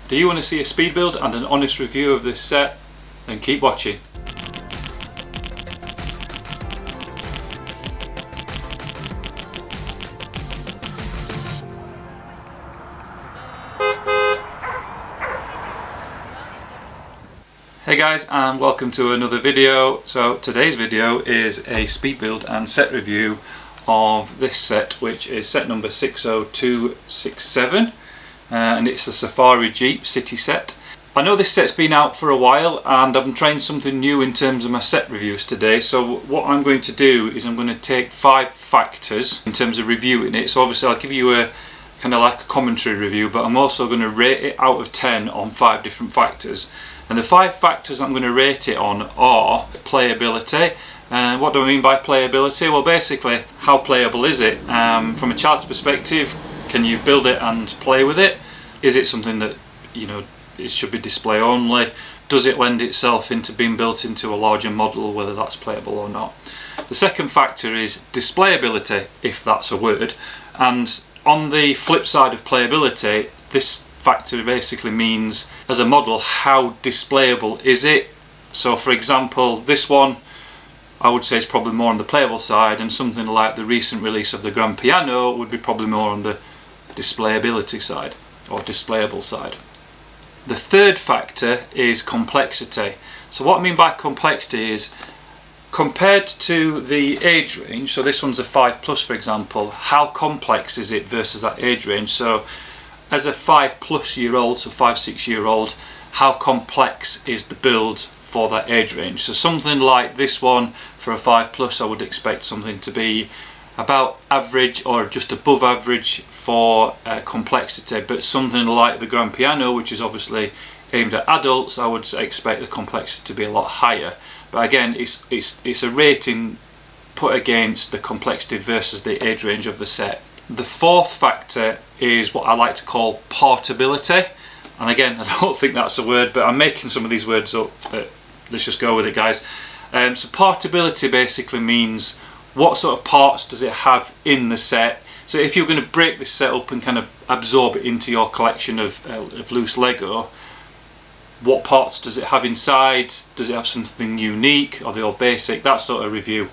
Do you want to see a speed build and an honest review of this set? Then keep watching. Hey guys, and welcome to another video. So today's video is a speed build and set review of this set, which is set number 60267, and it's the Safari Jeep City set. I know this set's been out for a while and I'm trying something new in terms of my set reviews today. So what I'm going to do is I'm going to take 5 factors in terms of reviewing it. So obviously I'll give you a kind of like a commentary review, but I'm also going to rate it out of 10 on 5 different factors. And the 5 factors I'm going to rate it on are playability. What do I mean by playability? Well, basically, how playable is it? From a child's perspective, can you build it and play with it? Is it something that, you know, it should be display only? Does it lend itself into being built into a larger model, whether that's playable or not? The second factor is displayability, if that's a word. And on the flip side of playability, this factor basically means, as a model, how displayable is it? So for example, this one I would say is probably more on the playable side, and something like the recent release of the Grand Piano would be probably more on the displayability side, or displayable side. The third factor is complexity. So what I mean by complexity is, compared to the age range, so this one's a 5+ for example, how complex is it versus that age range? So as a 5+ year old, so 5-6 year old, how complex is the build for that age range? So something like this one for a 5+, I would expect something to be about average or just above average for complexity, but something like the Grand Piano, which is obviously aimed at adults, I would expect the complexity to be a lot higher. But again, it's a rating put against the complexity versus the age range of the set. The fourth factor is what I like to call portability, and again, I don't think that's a word, but I'm making some of these words up, but let's just go with it, guys. So portability basically means, what sort of parts does it have in the set? So if you're going to break this set up and kind of absorb it into your collection of loose Lego, what parts does it have inside? Does it have something unique? Are they all basic? That sort of review.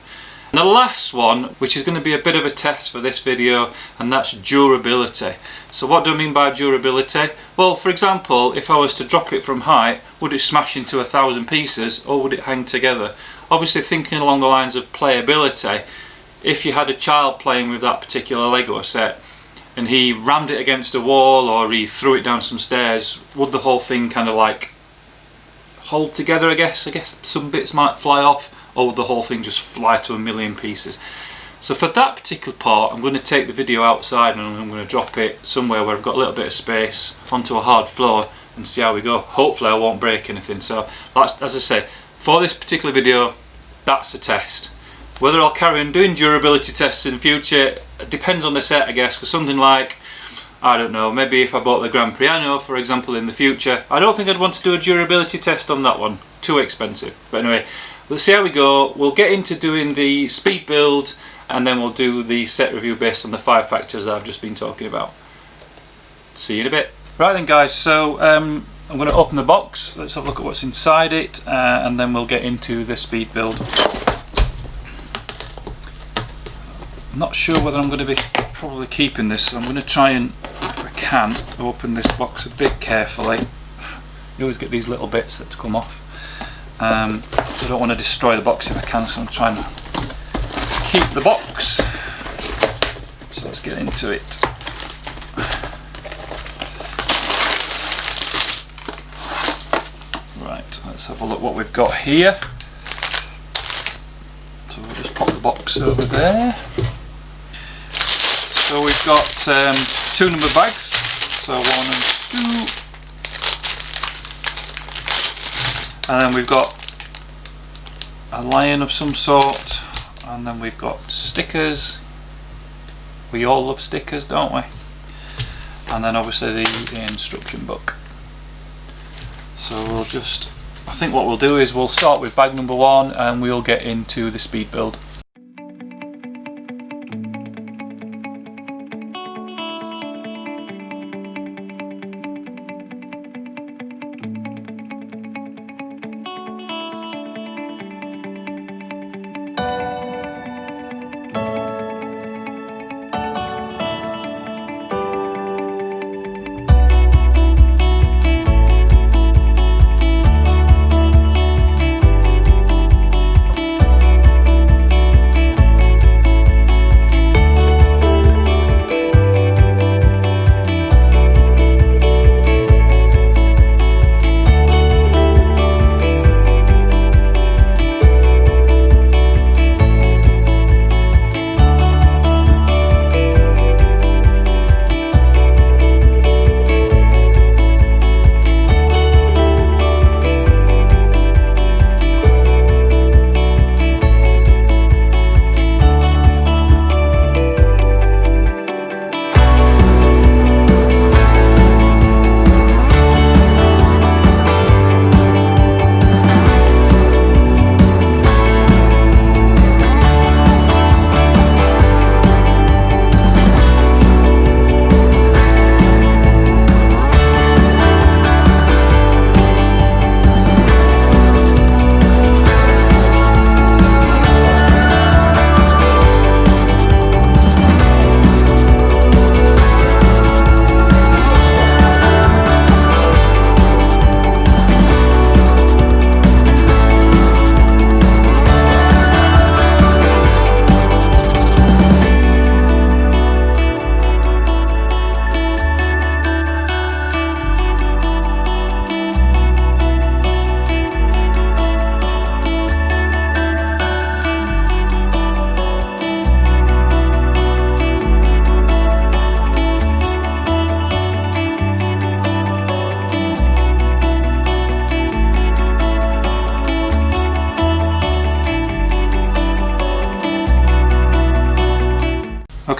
And the last one, which is going to be a bit of a test for this video, and that's durability. So what do I mean by durability? Well, for example, if I was to drop it from height, would it smash into 1,000 pieces, or would it hang together? Obviously, thinking along the lines of playability, if you had a child playing with that particular Lego set and he rammed it against a wall or he threw it down some stairs, would the whole thing kind of like hold together? I guess some bits might fly off, or would the whole thing just fly to 1,000,000 pieces? So for that particular part, I'm going to take the video outside and I'm going to drop it somewhere where I've got a little bit of space onto a hard floor and see how we go. Hopefully I won't break anything. So that's, as I say, for this particular video, that's a test. Whether I'll carry on doing durability tests in the future depends on the set, I guess, because something like, I don't know, maybe if I bought the Grand Piano, for example, in the future, I don't think I'd want to do a durability test on that one. Too expensive. But anyway, let's see how we go. We'll get into doing the speed build, and then we'll do the set review based on the 5 factors that I've just been talking about. See you in a bit. Right then, guys, so I'm going to open the box. Let's have a look at what's inside it, and then we'll get into the speed build. I'm not sure whether I'm going to be probably keeping this, so I'm going to try and, if I can, open this box a bit carefully. You always get these little bits that come off. I don't want to destroy the box if I can, so I'm trying to keep the box. So let's get into it. Right, let's have a look what we've got here. So we'll just pop the box over there. So we've got 2 number bags, so 1 and 2. And then we've got a lion of some sort, and then we've got stickers. We all love stickers, don't we? And then obviously the instruction book. So we'll just, I think what we'll do is we'll start with bag number 1 and we'll get into the speed build.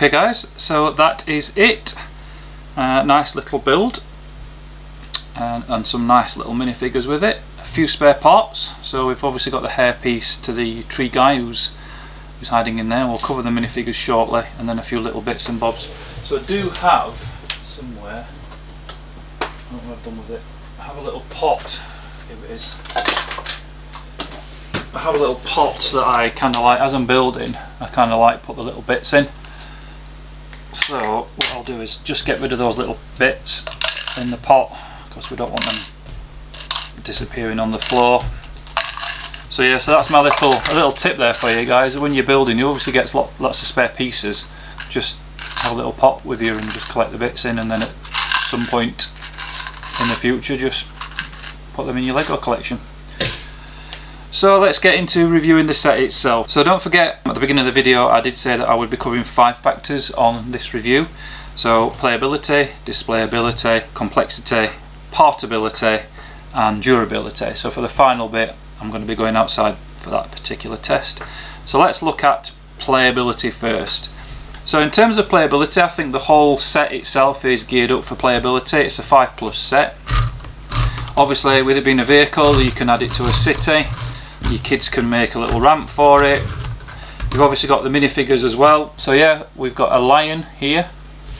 Okay guys, so that is it. Nice little build and some nice little minifigures with it. A few spare parts, so we've obviously got the hairpiece to the tree guy who's hiding in there. We'll cover the minifigures shortly, and then a few little bits and bobs. So I do have somewhere, I don't know what I've done with it, I have a little pot. Here it is. I have a little pot that I kind of like, as I'm building, I kind of like put the little bits in. So what I'll do is just get rid of those little bits in the pot, because we don't want them disappearing on the floor. So yeah, so that's my little tip there for you guys. When you're building, you obviously get lots of spare pieces. Just have a little pot with you and just collect the bits in, and then at some point in the future just put them in your Lego collection. So let's get into reviewing the set itself. So don't forget, at the beginning of the video I did say that I would be covering 5 factors on this review. So playability, displayability, complexity, portability and durability. So for the final bit I'm going to be going outside for that particular test. So let's look at playability first. So in terms of playability, I think the whole set itself is geared up for playability. It's a 5+ set. Obviously with it being a vehicle, you can add it to a city. Your kids can make a little ramp for it. You've obviously got the minifigures as well. So yeah, we've got a lion here,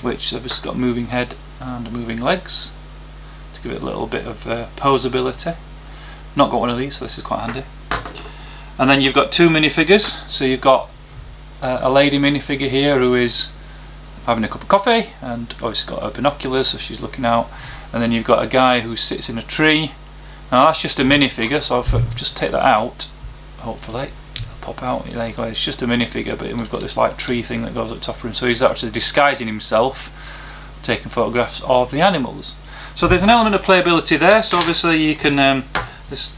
which has got a moving head and moving legs to give it a little bit of posability. Not got one of these, so this is quite handy. And then you've got 2 minifigures. So you've got a lady minifigure here who is having a cup of coffee and obviously got her binoculars, so she's looking out. And then you've got a guy who sits in a tree. Now that's just a minifigure, so if I just take that out, hopefully it'll pop out. There you go, it's just a minifigure, but we've got this like tree thing that goes up top of him, so he's actually disguising himself, taking photographs of the animals. So there's an element of playability there. So obviously you can, this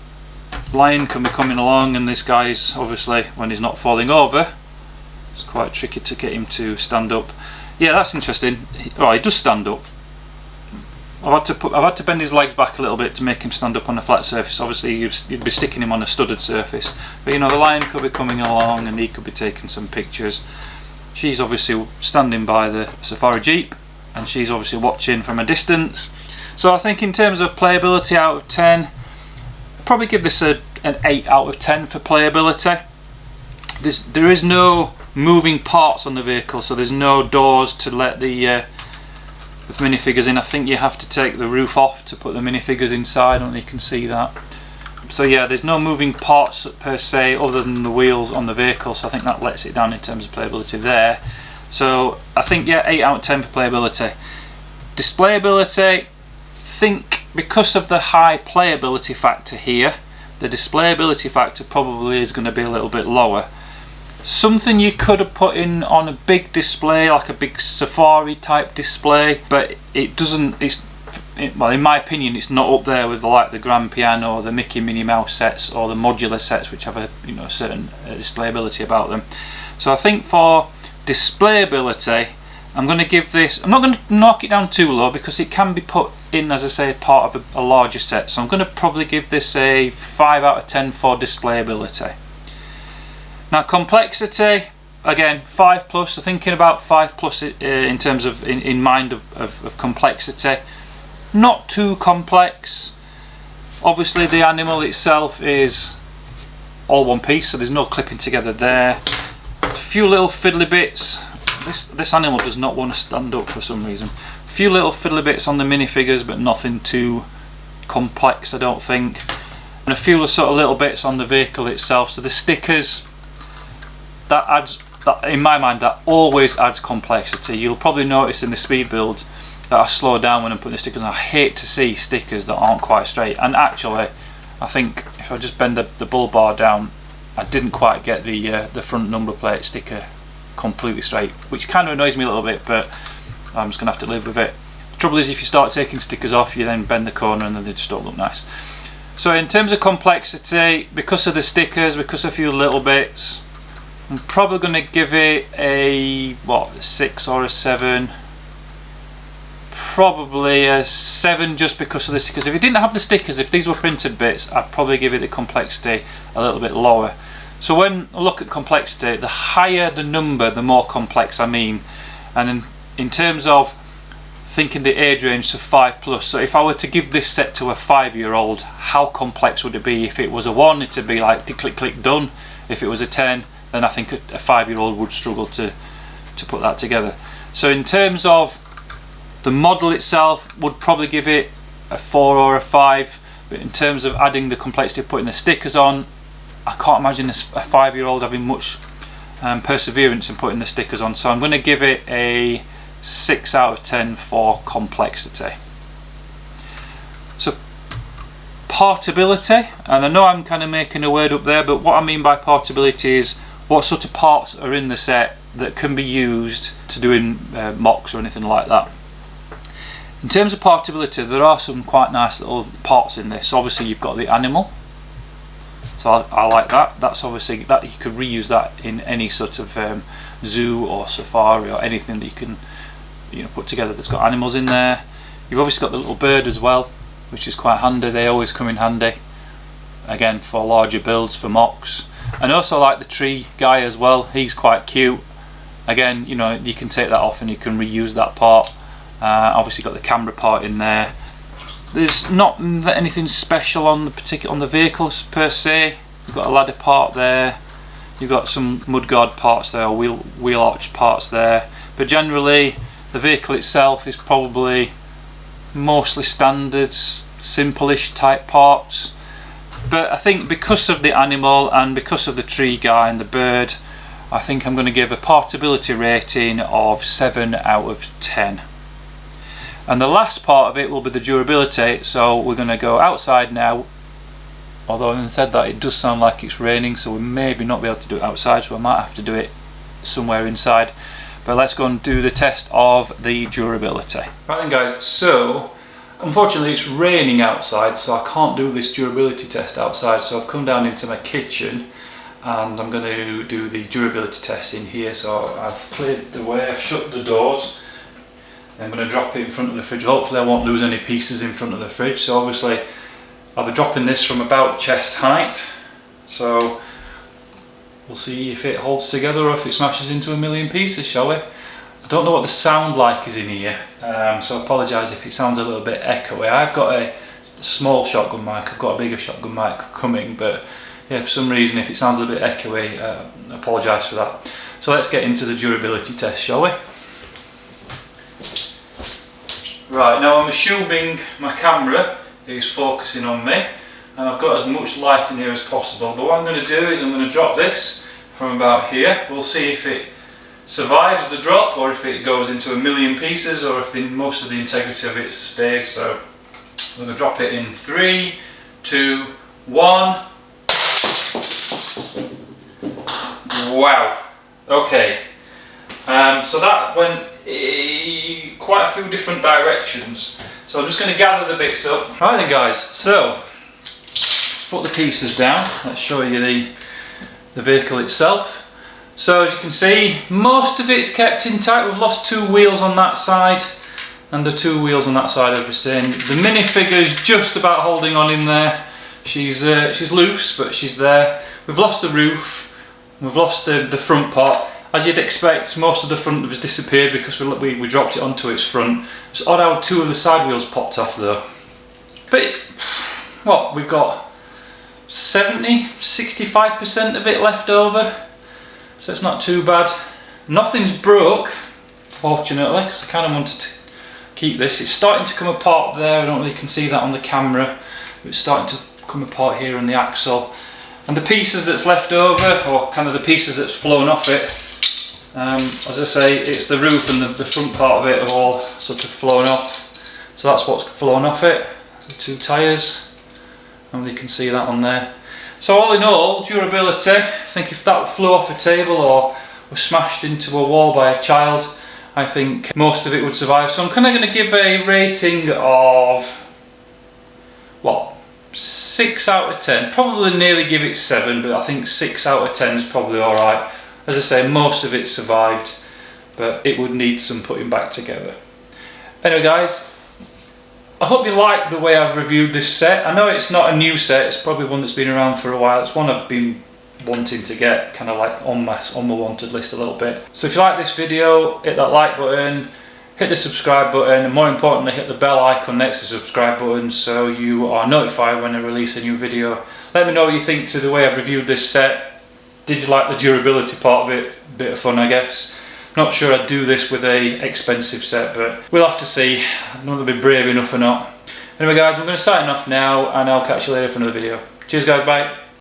lion can be coming along, and this guy's obviously, when he's not falling over, it's quite tricky to get him to stand up. Yeah, that's interesting. Oh, he does stand up. I've had to bend his legs back a little bit to make him stand up on a flat surface. Obviously you'd be sticking him on a studded surface, but you know, the lion could be coming along and he could be taking some pictures. She's obviously standing by the safari jeep and she's obviously watching from a distance. So I think in terms of playability out of 10, I'd probably give this an 8 out of 10 for playability. There is no moving parts on the vehicle, so there's no doors to let the minifigures in. I think you have to take the roof off to put the minifigures inside. I don't know if you can see that. So yeah, there's no moving parts per se other than the wheels on the vehicle, so I think that lets it down in terms of playability there. So I think yeah, 8 out of 10 for playability. Displayability, think because of the high playability factor here, the displayability factor probably is going to be a little bit lower. Something you could have put in on a big display, like a big safari type display, but it doesn't. Well, in my opinion, it's not up there with the Grand Piano or the Mickey Minnie Mouse sets or the modular sets, which have a certain displayability about them. So I think for displayability, I'm going to give this. I'm not going to knock it down too low because it can be put in, as I say, part of a larger set. So I'm going to probably give this a 5 out of 10 for displayability. Now complexity, again 5+, so thinking about 5+ in terms of in mind of complexity. Not too complex. Obviously the animal itself is all one piece, so there's no clipping together there. A few little fiddly bits. This animal does not want to stand up for some reason. A few little fiddly bits on the minifigures, but nothing too complex I don't think. And a few sort of little bits on the vehicle itself. So the stickers, that adds, in my mind, that always adds complexity. You'll probably notice in the speed builds that I slow down when I'm putting the stickers on. I hate to see stickers that aren't quite straight, and actually I think if I just bend the bull bar down, I didn't quite get the front number plate sticker completely straight, which kind of annoys me a little bit, but I'm just going to have to live with it. The trouble is if you start taking stickers off, you then bend the corner and then they just don't look nice. So in terms of complexity, because of the stickers, because of a few little bits, I'm probably going to give it a 6 or a 7. Probably a 7 just because of the stickers. If it didn't have the stickers, if these were printed bits, I'd probably give it the complexity a little bit lower. So when I look at complexity, the higher the number, the more complex I mean. And in terms of thinking the age range to 5+, so if I were to give this set to a 5-year-old, how complex would it be? If it was a 1, it'd be like click click done. If it was a 10, then I think a 5-year-old would struggle to put that together. So in terms of the model itself, would probably give it a 4 or a 5, but in terms of adding the complexity of putting the stickers on, I can't imagine a 5-year-old having much perseverance in putting the stickers on, so I'm going to give it a 6 out of 10 for complexity. So portability, and I know I'm kind of making a word up there, but what I mean by portability is what sort of parts are in the set that can be used to doing mocks or anything like that. In terms of portability, there are some quite nice little parts in this. Obviously you've got the animal, so I like that. That's obviously that you could reuse that in any sort of zoo or safari or anything that you can put together that's got animals in there. You've obviously got the little bird as well, which is quite handy. They always come in handy, again for larger builds, for mocks. And also like the tree guy as well, he's quite cute. Again, you can take that off and you can reuse that part. Obviously got the camera part in there. There's not anything special on the vehicles per se. You've got a ladder part there. You've got some mudguard parts there, or wheel arch parts there. But generally, the vehicle itself is probably mostly standards, simple-ish type parts. But I think because of the animal and because of the tree guy and the bird, I think I'm going to give a portability rating of 7 out of 10. And the last part of it will be the durability, so we're going to go outside now. Although having said that, it does sound like it's raining, so we maybe not be able to do it outside, so I might have to do it somewhere inside. But let's go and do the test of the durability. Right then guys, so unfortunately it's raining outside, so I can't do this durability test outside, so I've come down into my kitchen and I'm going to do the durability test in here. So I've cleared the way, I've shut the doors. I'm going to drop it in front of the fridge. Hopefully I won't lose any pieces in front of the fridge. So obviously I'll be dropping this from about chest height. So we'll see if it holds together or if it smashes into 1,000,000 pieces, shall we? I don't know what the sound like is in here, so I apologise if it sounds a little bit echoey. I've got a small shotgun mic, I've got a bigger shotgun mic coming, but yeah, for some reason if it sounds a bit echoey, I apologise for that. So let's get into the durability test, shall we? Right, now I'm assuming my camera is focusing on me and I've got as much light in here as possible, but what I'm going to do is I'm going to drop this from about here. We'll see if it survives the drop or if it goes into 1,000,000 pieces or if most of the integrity of it stays. So I'm going to drop it in 3, 2, 1. Wow, okay, so that went quite a few different directions, so I'm just going to gather the bits up. Right then guys, so let's put the pieces down. Let's show you the vehicle itself. So as you can see, most of it's kept intact. We've lost 2 wheels on that side and the 2 wheels on that side are retained. The minifigure is just about holding on in there. She's loose, but she's there. We've lost the roof, we've lost the front part. As you'd expect, most of the front has disappeared because we dropped it onto its front. It's odd how 2 of the side wheels popped off though. But what, we've got 65% of it left over, so it's not too bad. Nothing's broke, fortunately, because I kind of wanted to keep this. It's starting to come apart there. I don't really can see that on the camera. It's starting to come apart here on the axle. And the pieces that's left over, or kind of the pieces that's flown off it, as I say, it's the roof and the front part of it have all sort of flown off. So that's what's flown off it, the 2 tyres, and you can see that on there. So all in all, durability, I think if that flew off a table or was smashed into a wall by a child, I think most of it would survive. So I'm kind of going to give a rating of, what, 6 out of 10. Probably nearly give it 7, but I think 6 out of 10 is probably alright. As I say, most of it survived, but it would need some putting back together. Anyway guys, I hope you like the way I've reviewed this set. I know it's not a new set, it's probably one that's been around for a while. It's one I've been wanting to get kind of like on my wanted list a little bit. So if you like this video, hit that like button, hit the subscribe button, and more importantly hit the bell icon next to the subscribe button so you are notified when I release a new video. Let me know what you think to the way I've reviewed this set. Did you like the durability part of it? Bit of fun, I guess. Not sure I'd do this with a expensive set, but we'll have to see. I don't know if they'll be brave enough or not. Anyway guys, I'm going to sign off now, and I'll catch you later for another video. Cheers guys, bye.